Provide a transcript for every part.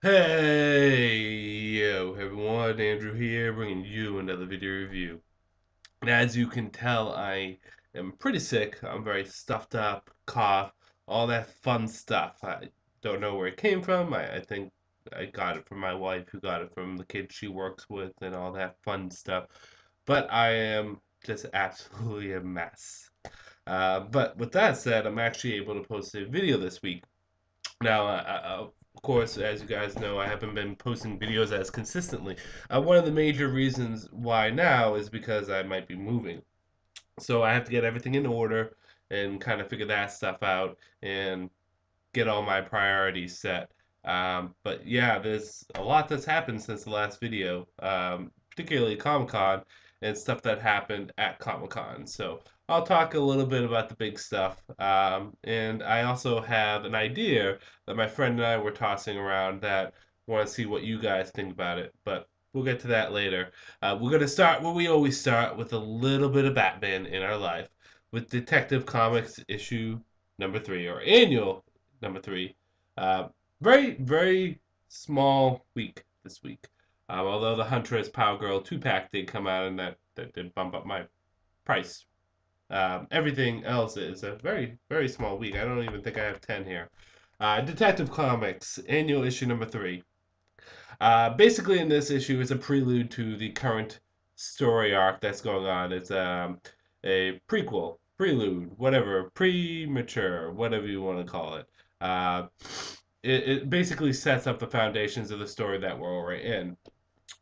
Hey, yo, everyone, Andrew here, bringing you another video review. And as you can tell, I am pretty sick. I'm very stuffed up, cough, all that fun stuff. I don't know where it came from. I think I got it from my wife, who got it from the kids she works with, and all that fun stuff. But I am just absolutely a mess. But with that said, I'm actually able to post a video this week. Now, of course, as you guys know, I haven't been posting videos as consistently. One of the major reasons why now is because I might be moving. So I have to get everything in order and kind of figure that stuff out and get all my priorities set. But yeah, there's a lot that's happened since the last video, particularly Comic Con and stuff that happened at Comic Con. So I'll talk a little bit about the big stuff. And I also have an idea that my friend and I were tossing around that want to see what you guys think about it. But we'll get to that later. We're going to start where we always start with a little bit of Batman in our life with Detective Comics issue number 3 or annual number 3. Uh, very small week this week. Although the Huntress Power Girl 2 pack did come out, and that did bump up my price. Everything else is a very small week. I don't even think I have 10 here. Detective Comics annual issue number 3. Basically, in this issue, is a prelude to the current story arc that's going on. It's a prequel, prelude, whatever, premature, whatever you want to call it. Uh, it basically sets up the foundations of the story that we're already in.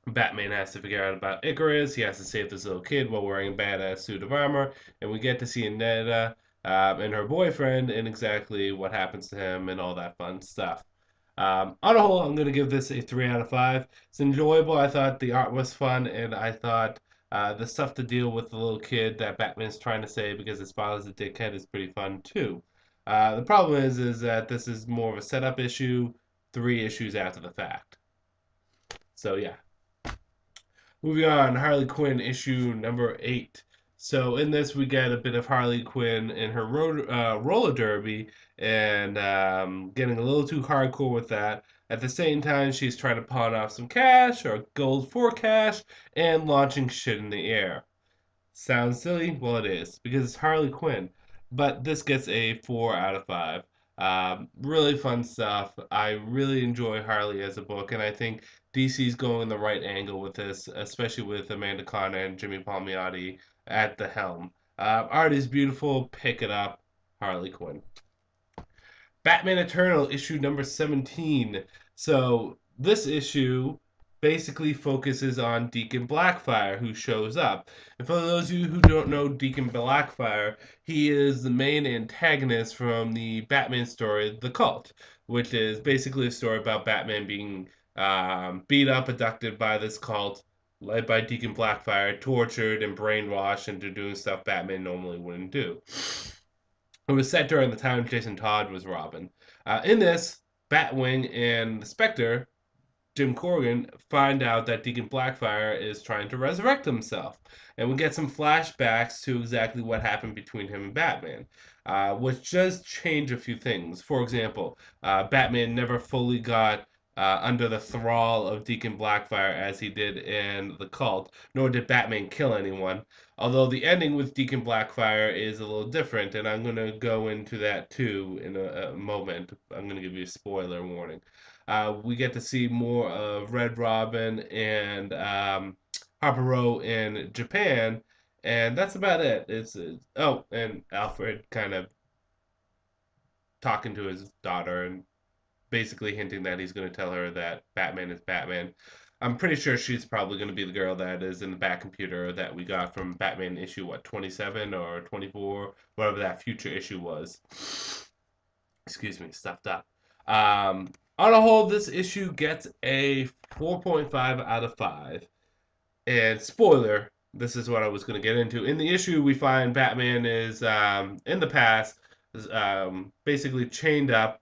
Batman has to figure out about Icarus. He has to save this little kid while wearing a badass suit of armor, and we get to see Neda and her boyfriend and exactly what happens to him and all that fun stuff. On a whole, I'm going to give this a 3 out of 5. It's enjoyable. I thought the art was fun, and I thought the stuff to deal with the little kid that Batman's trying to save because his father's a dickhead is pretty fun too. The problem is that this is more of a setup issue, 3 issues after the fact. So yeah, moving on, Harley Quinn issue number 8. So in this, we get a bit of Harley Quinn in her roller derby and getting a little too hardcore with that. At the same time, she's trying to pawn off some cash or gold for cash and launching shit in the air. Sounds silly? Well, it is because it's Harley Quinn. But this gets a 4 out of 5. Really fun stuff. I really enjoy Harley as a book, and I think DC's going the right angle with this, especially with Amanda Conner and Jimmy Palmiotti at the helm. Art is beautiful. Pick it up. Harley Quinn. Batman Eternal issue number 17. So this issue basically focuses on Deacon Blackfire, who shows up. And for those of you who don't know Deacon Blackfire, he is the main antagonist from the Batman story, The Cult, which is basically a story about Batman being beat up, abducted by this cult, led by Deacon Blackfire, tortured and brainwashed into doing stuff Batman normally wouldn't do. It was set during the time Jason Todd was Robin. In this, Batwing and the Spectre, Jim Corrigan, find out that Deacon Blackfire is trying to resurrect himself. And we get some flashbacks to exactly what happened between him and Batman, which does change a few things. For example, Batman never fully got under the thrall of Deacon Blackfire as he did in The Cult, nor did Batman kill anyone. Although the ending with Deacon Blackfire is a little different, and I'm going to go into that too in a moment. I'm going to give you a spoiler warning. We get to see more of Red Robin and Harper Row in Japan, and that's about it. Oh, and Alfred kind of talking to his daughter and basically hinting that he's going to tell her that Batman is Batman. I'm pretty sure she's probably going to be the girl that is in the back computer that we got from Batman issue, what, 27 or 24, whatever that future issue was. Excuse me, stuffed up. On a whole, this issue gets a 4.5 out of 5. And spoiler, this is what I was going to get into. In the issue, we find Batman is in the past, basically chained up.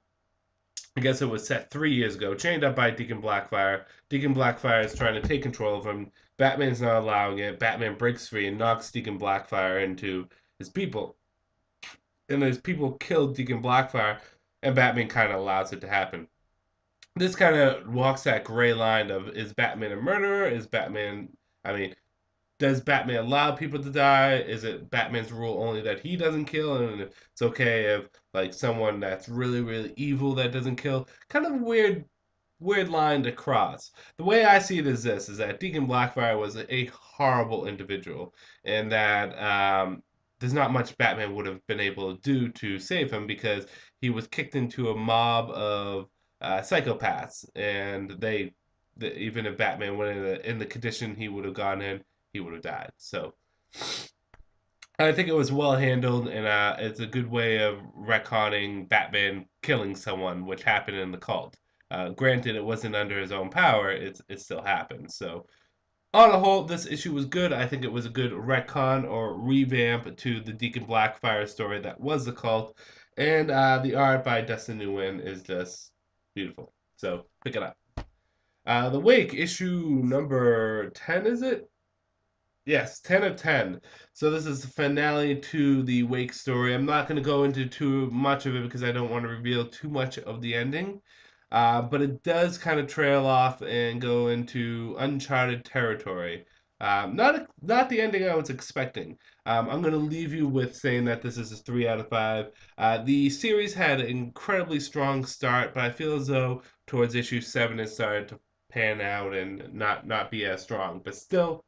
I guess it was set 3 years ago, chained up by Deacon Blackfire. Deacon Blackfire is trying to take control of him. Batman's not allowing it. Batman breaks free and knocks Deacon Blackfire into his people. And his people kill Deacon Blackfire, and Batman kind of allows it to happen. this kind of walks that gray line of, is Batman a murderer? Is Batman, I mean, does Batman allow people to die? Is it Batman's rule only that he doesn't kill, and it's okay if like someone that's really really evil that doesn't kill? Kind of weird line to cross. The way I see it is this: is that Deacon Blackfire was a horrible individual, and that there's not much Batman would have been able to do to save him because he was kicked into a mob of psychopaths, and even if Batman went in the condition he would have gone in, he would have died. So I think it was well handled, and it's a good way of retconning Batman killing someone, which happened in the cult. Granted, it wasn't under his own power; it still happened. So on the whole, this issue was good. I think it was a good retcon or revamp to the Deacon Blackfire story that was the cult, and the art by Dustin Nguyen is just beautiful. So pick it up. The Wake issue number 10, is it? Yes, 10 of 10. So this is the finale to the Wake story. I'm not going to go into too much of it because I don't want to reveal too much of the ending. But it does kind of trail off and go into uncharted territory. Not the ending I was expecting. I'm going to leave you with saying that this is a 3 out of 5. The series had an incredibly strong start, but I feel as though towards issue 7 it started to pan out and not be as strong. But still,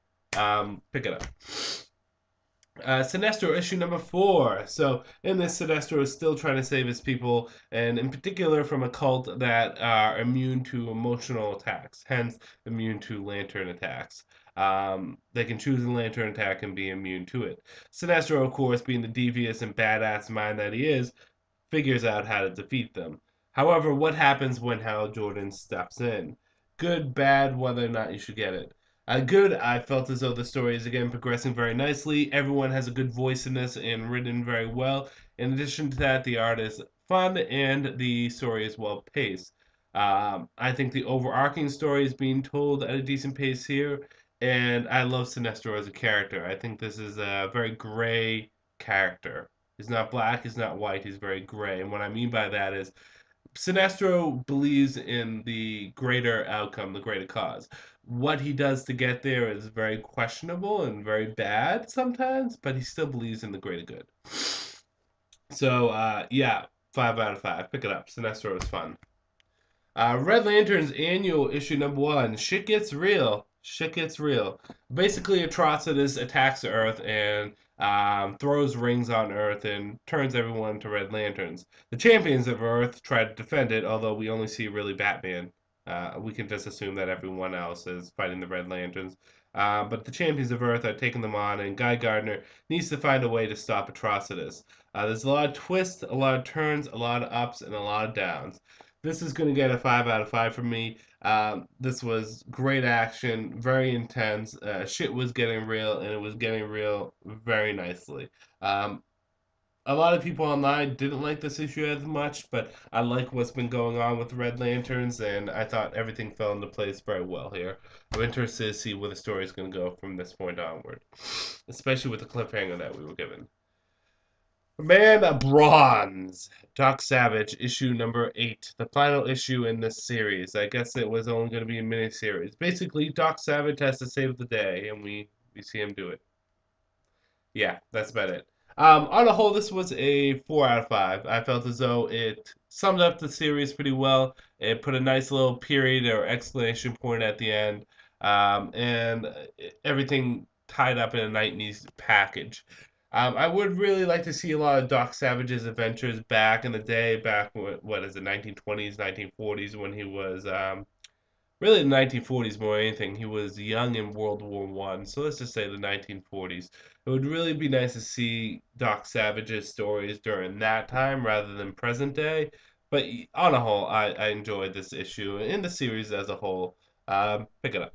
pick it up. Sinestro issue number 4. So in this, Sinestro is still trying to save his people, and in particular from a cult that are immune to emotional attacks, hence immune to lantern attacks. They can choose a lantern attack and be immune to it. Sinestro, of course, being the devious and badass mind that he is, figures out how to defeat them. However, what happens when Hal Jordan steps in? Good, bad, whether or not you should get it. Good, I felt as though the story is again progressing very nicely. Everyone has a good voice in this and written very well. In addition to that, the art is fun and the story is well paced. I think the overarching story is being told at a decent pace here, and I love Sinestro as a character. I think this is a very gray character. He's not black, he's not white, he's very gray. And what I mean by that is Sinestro believes in the greater outcome, the greater cause. What he does to get there is very questionable and very bad sometimes, but he still believes in the greater good. So, yeah, 5 out of 5. Pick it up. Sinestro is fun. Red Lantern's annual issue number 1. Shit gets real. Shit gets real. Basically, Atrocitus attacks Earth and throws rings on Earth and turns everyone into Red Lanterns. The champions of Earth try to defend it, although we only see really Batman. We can just assume that everyone else is fighting the Red Lanterns. But the champions of Earth are taking them on, and Guy Gardner needs to find a way to stop Atrocitus. There's a lot of twists, a lot of turns, a lot of ups, and a lot of downs. This is going to get a 5 out of 5 from me. This was great action, very intense. Shit was getting real, and it was getting real very nicely. Um, a lot of people online didn't like this issue as much, but I like what's been going on with Red Lanterns, and I thought everything fell into place very well here. I'm interested to see where the story is going to go from this point onward, especially with the cliffhanger that we were given. Man of Bronze, Doc Savage, issue number 8, the final issue in this series. I guess it was only going to be a mini-series. Basically, Doc Savage has to save the day, and we see him do it. Yeah, that's about it. On the whole, this was a 4 out of 5. I felt as though it summed up the series pretty well. It put a nice little period or exclamation point at the end, and everything tied up in a nice package. I would really like to see a lot of Doc Savage's adventures back in the day, back what is it, 1920s, 1940s, when he was really the 1940s more than anything. He was young in World War One, so let's just say the 1940s. It would really be nice to see Doc Savage's stories during that time rather than present day. But on a whole, I enjoyed this issue and the series as a whole. Pick it up.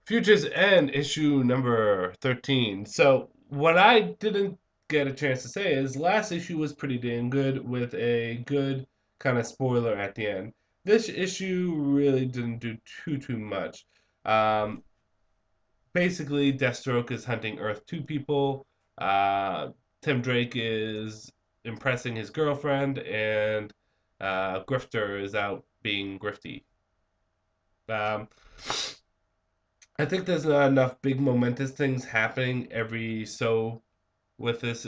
Future's End issue number 13. So what I didn't get a chance to say is last issue was pretty damn good with a good kind of spoiler at the end. This issue really didn't do too much. Um, Basically, Deathstroke is hunting Earth 2 people. Tim Drake is impressing his girlfriend, and Grifter is out being grifty. Um, I think there's not enough big momentous things happening every so with this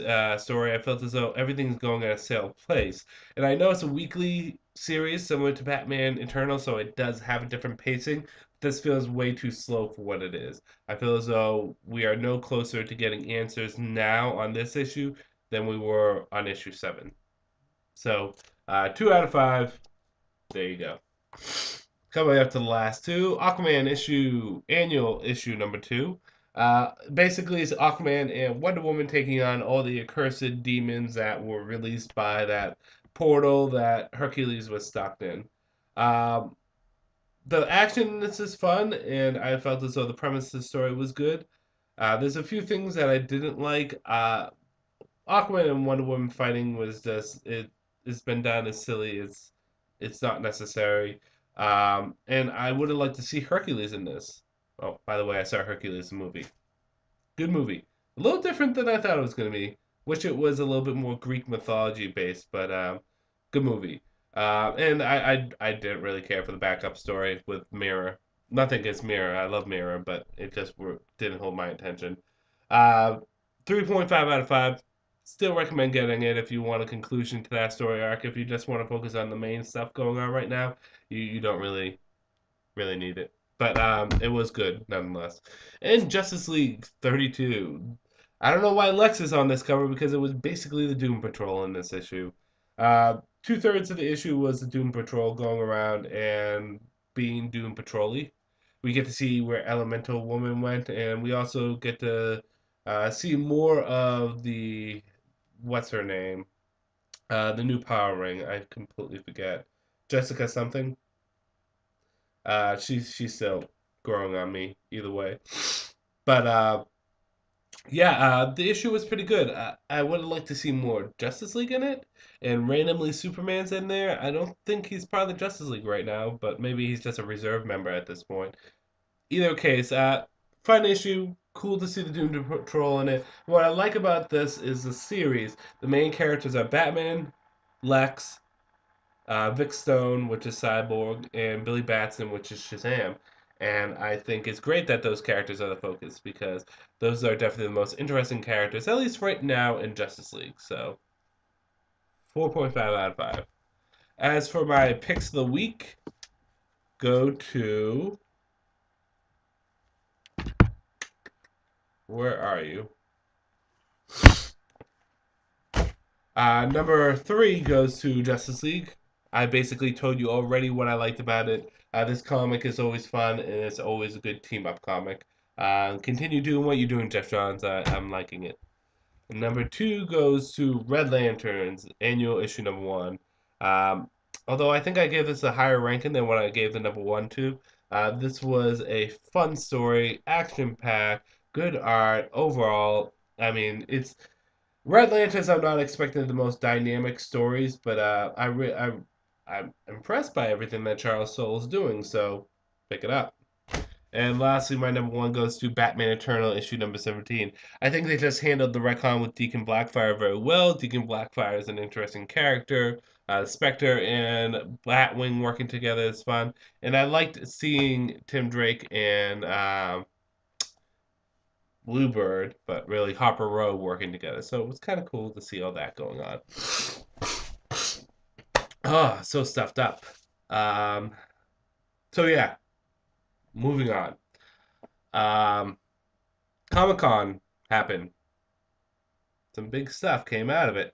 story. I felt as though everything's going at a stale place. And I know it's a weekly series similar to Batman Eternal, so it does have a different pacing. This feels way too slow for what it is. I feel as though we are no closer to getting answers now on this issue than we were on issue 7. So, 2 out of 5. There you go. Coming up to the last two, Aquaman annual issue number 2. Basically, it's Aquaman and Wonder Woman taking on all the accursed demons that were released by that portal that Hercules was stuck in. Um, the action in this is fun, and I felt as though the premise of the story was good. There's a few things that I didn't like. Aquaman and Wonder Woman fighting was just it's been done as silly. It's not necessary. And I would have liked to see Hercules in this. Oh, by the way, I saw Hercules the movie. Good movie. A little different than I thought it was going to be. Wish it was a little bit more Greek mythology based, but good movie. And I didn't really care for the backup story with Mirror. Nothing against Mirror. I love Mirror, but it just didn't hold my attention. Uh, 3.5 out of 5. Still recommend getting it if you want a conclusion to that story arc. If you just want to focus on the main stuff going on right now, you don't really need it. But it was good nonetheless. And Justice League 32. I don't know why Lex is on this cover because it was basically the Doom Patrol in this issue. 2/3 of the issue was the Doom Patrol going around and being Doom Patrol-y. We get to see where Elemental Woman went, and we also get to see more of the what's her name? The new Power Ring. I completely forget. Jessica something. She's still growing on me either way. But yeah, the issue was pretty good. I would have liked to see more Justice League in it, and randomly Superman's in there. I don't think he's part of the Justice League right now, but maybe he's just a reserve member at this point. Either case, fun issue. Cool to see the Doom Patrol in it. What I like about this is the series. The main characters are Batman, Lex, Vic Stone, which is Cyborg, and Billy Batson, which is Shazam. And I think it's great that those characters are the focus because those are definitely the most interesting characters, at least right now in Justice League. So 4.5 out of 5. As for my picks of the week, go to where are you? Number 3 goes to Justice League. I basically told you already what I liked about it. This comic is always fun and it's always a good team up comic. Continue doing what you're doing, Jeff Johns. I'm liking it. And number 2 goes to Red Lanterns, annual issue number 1. Um, Although I think I gave this a higher ranking than what I gave the number 1 to. This was a fun story, action packed, good art overall. I mean, it's Red Lanterns. I'm not expecting the most dynamic stories, but I'm impressed by everything that Charles Soule is doing. So pick it up. And lastly, my number 1 goes to Batman Eternal issue number 17. I think they just handled the retcon with Deacon Blackfire very well. Deacon Blackfire is an interesting character. Spectre and Batwing working together is fun, and I liked seeing Tim Drake and Bluebird, but really Hopper Row working together. So it was kind of cool to see all that going on. Oh, so stuffed up. Um, so yeah, moving on. Um, Comic Con happened. Some big stuff came out of it.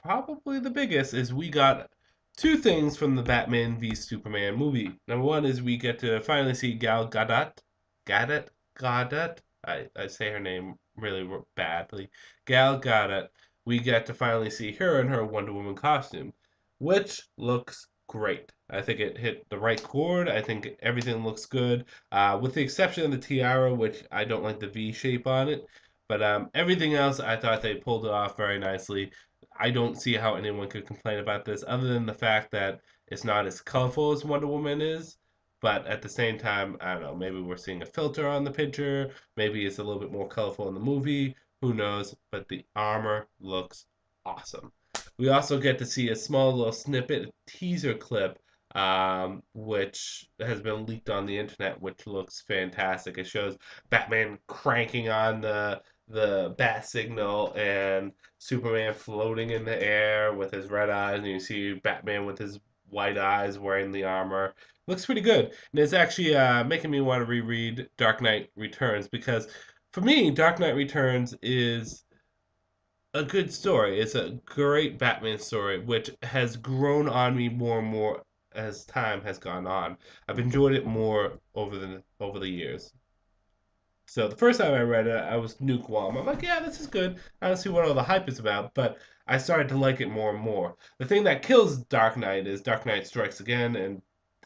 Probably the biggest is we got two things from the Batman v Superman movie. Number one is we get to finally see Gal Gadot. Gadot? I say her name really badly. Gal Gadot. We get to finally see her in her Wonder Woman costume, which looks great. I think it hit the right chord. I think everything looks good, with the exception of the tiara, which I don't like the V shape on it. But everything else, I thought they pulled it off very nicely. I don't see how anyone could complain about this other than the fact that it's not as colorful as Wonder Woman is. But at the same time, I don't know, maybe we're seeing a filter on the picture. Maybe it's a little bit more colorful in the movie. Who knows? But the armor looks awesome. We also get to see a small little snippet, a teaser clip which has been leaked on the internet, which looks fantastic. It shows Batman cranking on the bat signal and Superman floating in the air with his red eyes, and you see Batman with his white eyes wearing the armor. Looks pretty good, and it's actually making me want to reread Dark Knight Returns because for me, Dark Knight Returns is a good story. It's a great Batman story, which has grown on me more and more as time has gone on. I've enjoyed it more over the years. So the first time I read it, I was lukewarm. I'm like, yeah, this is good. I don't see what all the hype is about, but I started to like it more and more. The thing that kills Dark Knight is Dark Knight Strikes Again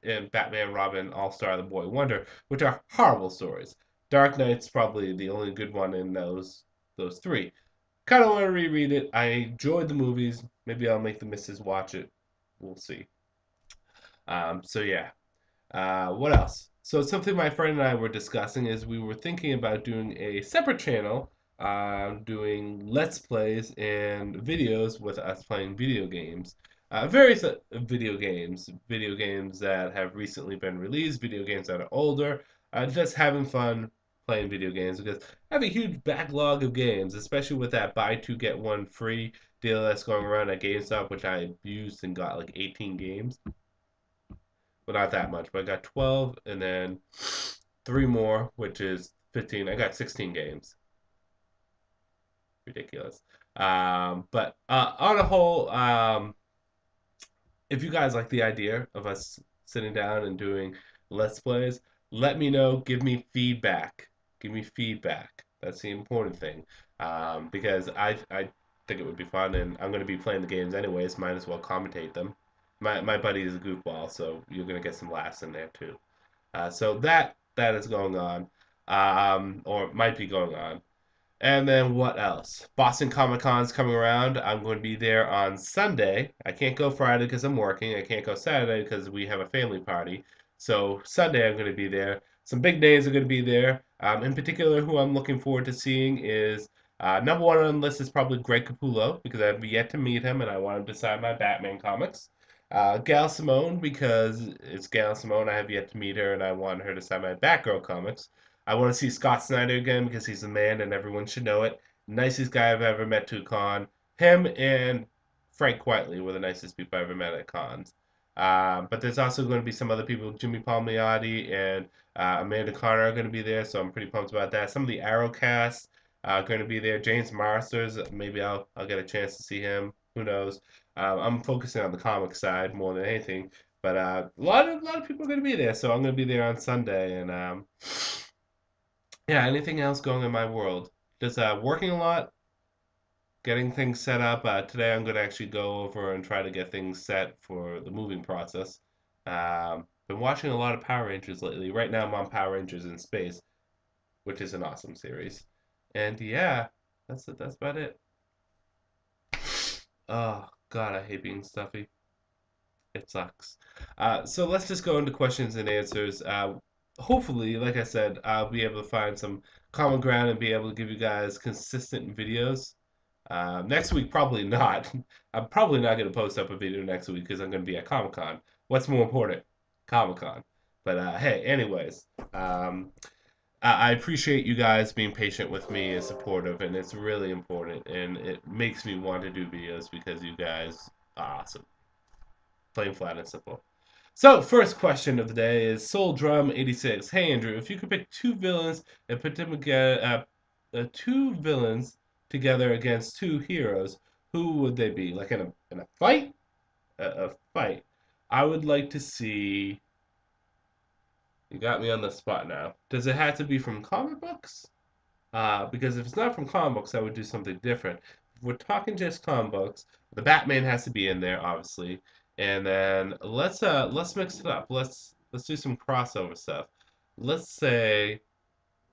and Batman, Robin, All Star, The Boy Wonder, which are horrible stories. Dark Knight's probably the only good one in those three. Kind of want to reread it. I enjoyed the movies. Maybe I'll make the missus watch it. We'll see. So yeah. What else? So something my friend and I were discussing is we were thinking about doing a separate channel, doing Let's Plays and videos with us playing video games. Various video games that have recently been released, video games that are older, just having fun playing video games because I have a huge backlog of games, especially with that buy two get one free deal that's going around at GameStop, which I used and got like 18 games. Well, not that much, but I got 12 and then three more, which is 15. I got 16 games. Ridiculous. But on a whole, if you guys like the idea of us sitting down and doing Let's Plays, let me know. Give me feedback. Give me feedback. That's the important thing. Because I think it would be fun, and I'm going to be playing the games anyways. Might as well commentate them. My buddy is a goofball, so you're going to get some laughs in there too. So that is going on, or might be going on. And then what else? Boston Comic Con's coming around. I'm going to be there on Sunday. I can't go Friday because I'm working. I can't go Saturday because we have a family party. So Sunday I'm going to be there. Some big names are going to be there. In particular, who I'm looking forward to seeing is number one on the list is probably Greg Capullo because I've yet to meet him and I want him to sign my Batman comics. Gail Simone because it's Gail Simone. I have yet to meet her and I want her to sign my Batgirl comics. I want to see Scott Snyder again because he's a man and everyone should know it. Nicest guy I've ever met to a con. Him and Frank Quitely were the nicest people I ever met at cons. But there's also going to be some other people. Jimmy Palmiotti and Amanda Carter are going to be there, so I'm pretty pumped about that. Some of the Arrow cast are going to be there. James Marsters, maybe I'll get a chance to see him. Who knows? I'm focusing on the comic side more than anything. But a lot of people are going to be there, so I'm going to be there on Sunday, and yeah, anything else going in my world? Just working a lot, getting things set up. Today I'm going to actually go over and try to get things set for the moving process. Been watching a lot of Power Rangers lately. Right now I'm on Power Rangers in Space, which is an awesome series. And yeah, that's it. That's about it. Oh God, I hate being stuffy. It sucks. So let's just go into questions and answers. Hopefully, like I said, I'll be able to find some common ground and be able to give you guys consistent videos. Next week, probably not. I'm probably not going to post up a video next week because I'm going to be at Comic Con. What's more important? Comic Con. But hey, anyways, I appreciate you guys being patient with me and supportive, and it's really important, and it makes me want to do videos because you guys are awesome. Plain, flat, and simple. So, first question of the day is Soul Drum 86. Hey Andrew, if you could pick two villains and put them together, two villains together against two heroes, who would they be? Like in a fight? A fight. I would like to see. You got me on the spot now. Does it have to be from comic books? Because if it's not from comic books, I would do something different. If we're talking just comic books, the Batman has to be in there, obviously, and then let's mix it up. Let's do some crossover stuff. Let's say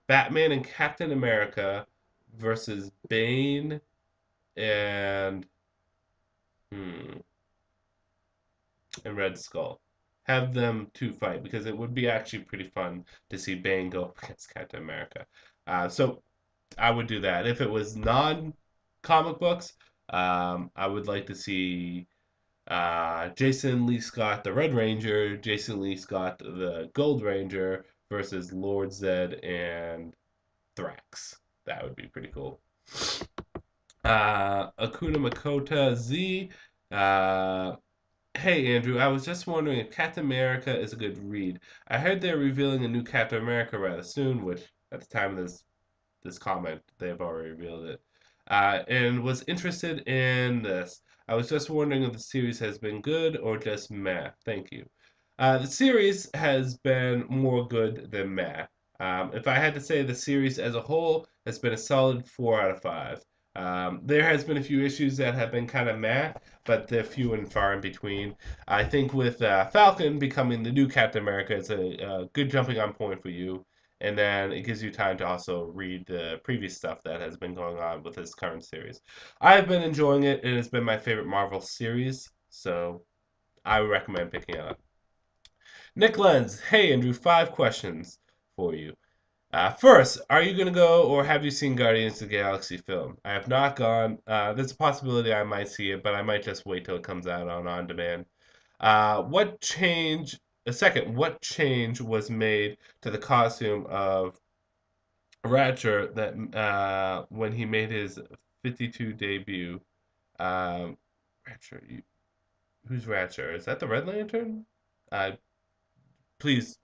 Batman and Captain America versus Bane and hmm, and Red Skull. Have them two fight because it would be actually pretty fun to see Bane go up against Captain America. So I would do that. If it was non comic books, I would like to see. Jason Lee Scott, the Red Ranger, Jason Lee Scott, the Gold Ranger, versus Lord Zed and Thrax. That would be pretty cool. Akuna Makota Z. Uh, Hey Andrew, I was just wondering if Captain America is a good read. I heard they're revealing a new Captain America rather soon, which at the time of this comment, they've already revealed it. And was interested in this. I was just wondering if the series has been good or just meh. Thank you. The series has been more good than meh. If I had to say, the series as a whole has been a solid 4 out of 5. There has been a few issues that have been kind of meh, but they're few and far in between. I think with Falcon becoming the new Captain America, it's a good jumping on point for you, and then it gives you time to also read the previous stuff that has been going on with this current series. I've been enjoying it, and it's been my favorite Marvel series, so I would recommend picking it up. Nick Lenz, hey Andrew, 5 questions for you. First, are you going to go or have you seen Guardians of the Galaxy film? I have not gone. There's a possibility I might see it, but I might just wait till it comes out on demand. What change? Second, what change was made to the costume of Ratcher that when he made his 52 debut? Um, Ratcher, who's Ratcher? Is that the Red Lantern? Uh, please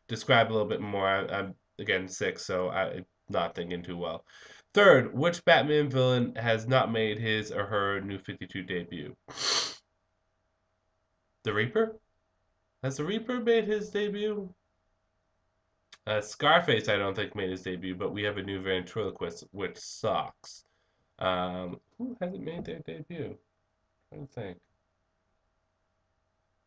describe a little bit more. I'm again sick, so I'm not thinking too well. Third, which Batman villain has not made his or her New 52 debut? The Reaper? Has the Reaper made his debut? Scarface, I don't think made his debut, but we have a new ventriloquist, which sucks. Who hasn't made their debut? I don't think.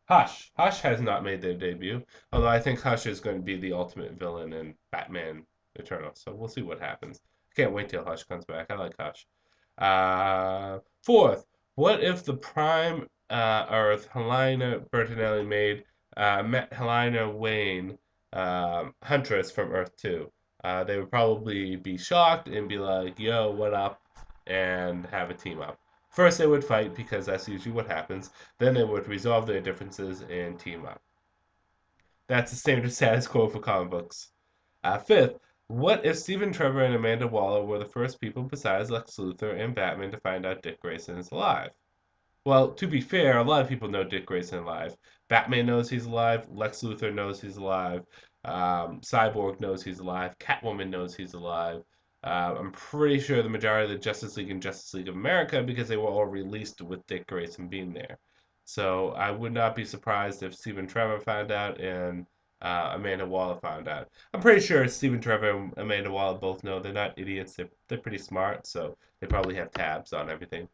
Hush. Hush has not made their debut, although I think Hush is going to be the ultimate villain in Batman Eternal. So we'll see what happens. I can't wait till Hush comes back. I like Hush. Fourth, what if the Prime Earth Helena Bertinelli made met Helena Wayne Huntress from Earth 2? They would probably be shocked and be like, yo, what up? And have a team up. First, they would fight because that's usually what happens. Then they would resolve their differences and team up. That's the standard status quo for comic books. Fifth, what if Stephen Trevor and Amanda Waller were the first people besides Lex Luthor and Batman to find out Dick Grayson is alive? Well, to be fair, a lot of people know Dick Grayson is alive. Batman knows he's alive. Lex Luthor knows he's alive. Cyborg knows he's alive. Catwoman knows he's alive. I'm pretty sure the majority of the Justice League and Justice League of America, because they were all released with Dick Grayson being there. So I would not be surprised if Stephen Trevor found out and Amanda Waller found out. I'm pretty sure Stephen Trevor and Amanda Waller both know they're not idiots. They're pretty smart, so they probably have tabs on everything.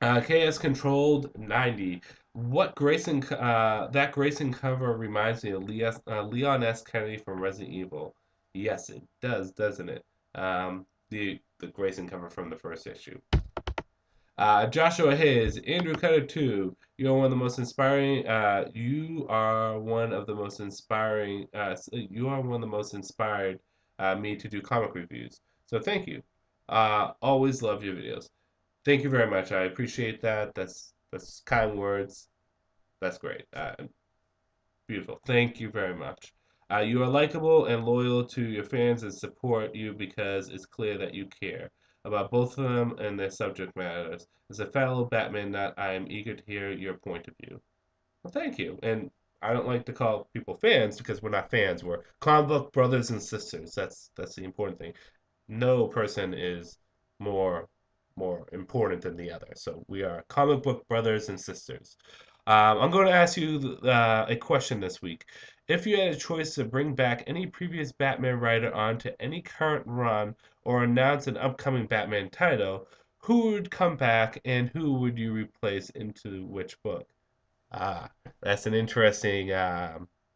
KS Controlled 90. What Grayson that Grayson cover reminds me of Leon S. Kennedy from Resident Evil. Yes, it does, doesn't it? The Grayson cover from the first issue. Joshua Hayes, Andrew Cutter 2. You are one of the most inspiring. You are one of the most inspiring. You are one of the most inspired me to do comic reviews. So thank you. Always love your videos. Thank you very much. I appreciate that. That's kind words. That's great. Beautiful. Thank you very much. You are likable and loyal to your fans and support you because it's clear that you care about both of them and their subject matters. As a fellow Batman nut, I am eager to hear your point of view. Well, thank you. And I don't like to call people fans because we're not fans. We're comic book brothers and sisters. That's the important thing. No person is more more important than the other. So we are comic book brothers and sisters. I'm going to ask you a question this week. If you had a choice to bring back any previous Batman writer onto any current run or announce an upcoming Batman title, who would come back and who would you replace into which book? Ah, that's an interesting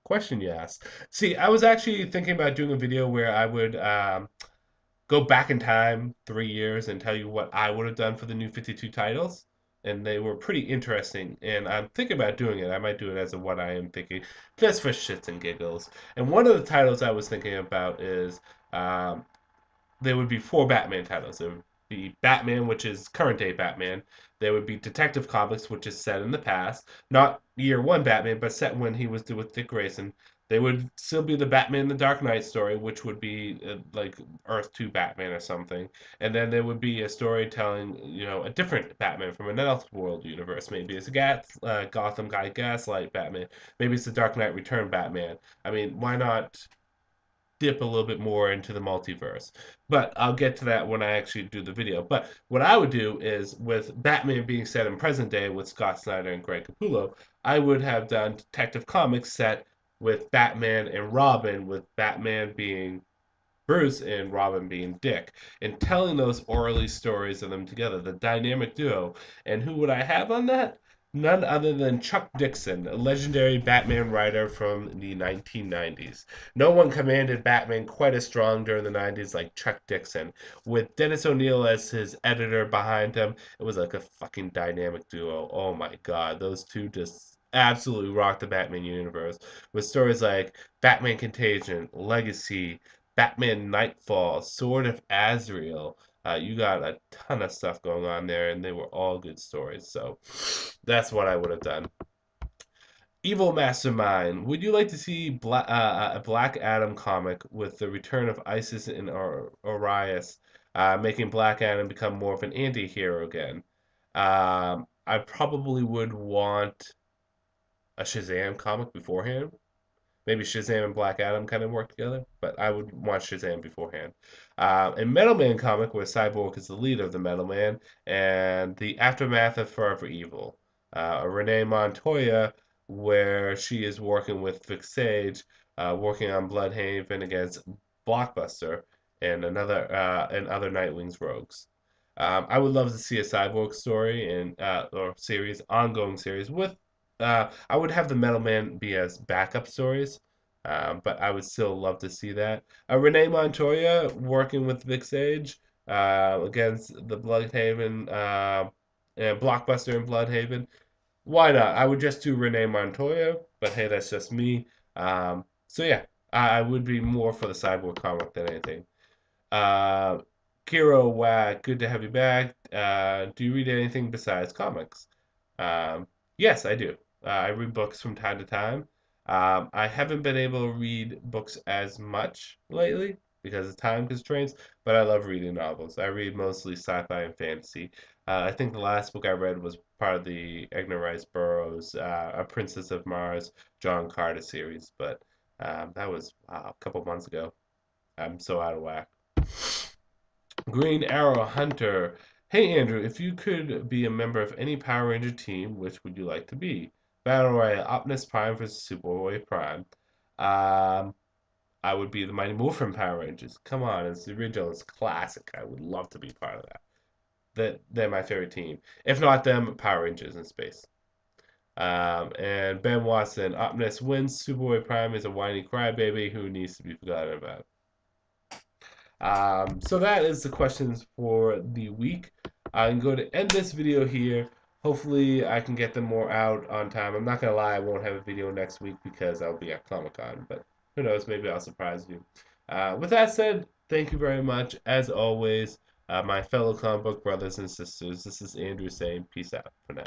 question you asked. See, I was actually thinking about doing a video where I would go back in time 3 years and tell you what I would have done for the new 52 titles. And they were pretty interesting. And I'm thinking about doing it. I might do it as a what I am thinking, just for shits and giggles. And one of the titles I was thinking about is there would be 4 Batman titles. be Batman, which is current day Batman. There would be Detective Comics, which is set in the past, not year one Batman, but set when he was with Dick Grayson. They would still be the Batman the Dark Knight story, which would be like Earth 2 Batman or something. And then there would be a story telling, a different Batman from another world universe. Maybe it's a Gotham guy Gaslight Batman. Maybe it's the Dark Knight Return Batman. I mean, why not dip a little bit more into the multiverse? But I'll get to that when I actually do the video. But what I would do is, with Batman being set in present day with Scott Snyder and Greg Capullo, I would have done Detective Comics set with Batman and Robin, with Batman being Bruce and Robin being Dick, and telling those orally stories of them together, the dynamic duo. And who would I have on that? None other than Chuck Dixon, a legendary Batman writer from the 1990s. No one commanded Batman quite as strong during the 90s like Chuck Dixon. With Dennis O'Neil as his editor behind him, it was like a fucking dynamic duo. Oh my god, those two just absolutely rocked the Batman universe with stories like Batman Contagion, Legacy, Batman Nightfall, Sword of Azrael. You got a ton of stuff going on there, and they were all good stories. So that's what I would have done. Evil Mastermind. Would you like to see a Black Adam comic with the return of Isis and Orias, making Black Adam become more of an anti-hero again? I probably would want a Shazam comic beforehand. Maybe Shazam and Black Adam kind of work together, but I would want Shazam beforehand. In Metal Man comic, where Cyborg is the leader of the Metal Man, and the aftermath of Forever Evil. Renee Montoya, where she is working with Vic Sage, working on Bloodhaven against Blockbuster and other Nightwing's rogues. I would love to see a Cyborg story and or series, ongoing series with. I would have the Metal Man be as backup stories, but I would still love to see that. Renee Montoya working with Vic Sage against the Bloodhaven and Blockbuster and Bloodhaven. Why not? I would just do Renee Montoya, but hey, that's just me. So yeah, I would be more for the Cyborg comic than anything. Uh, Kiro Wag, good to have you back. Do you read anything besides comics? Um, yes, I do. I read books from time to time. I haven't been able to read books as much lately because of time constraints, but I love reading novels. I read mostly sci-fi and fantasy. I think the last book I read was part of the Edgar Rice Burroughs, A Princess of Mars, John Carter series, but that was a couple months ago. I'm so out of whack. Green Arrow Hunter. Hey Andrew, if you could be a member of any Power Ranger team, which would you like to be? Battle Royale Optimus Prime versus Superboy Prime. Um, I would be the Mighty Morphin Power Rangers. Come on, it's the original, it's classic. I would love to be part of that. They're my favorite team. If not them, Power Rangers in space. And Ben Watson, Optimus wins. Superboy Prime is a whiny crybaby who needs to be forgotten about. So that is the questions for the week. I'm going to end this video here. Hopefully I can get them more out on time. I'm not going to lie, I won't have a video next week because I'll be at Comic-Con, but who knows, maybe I'll surprise you. With that said, thank you very much. As always, my fellow comic book brothers and sisters, this is Andrew saying peace out for now.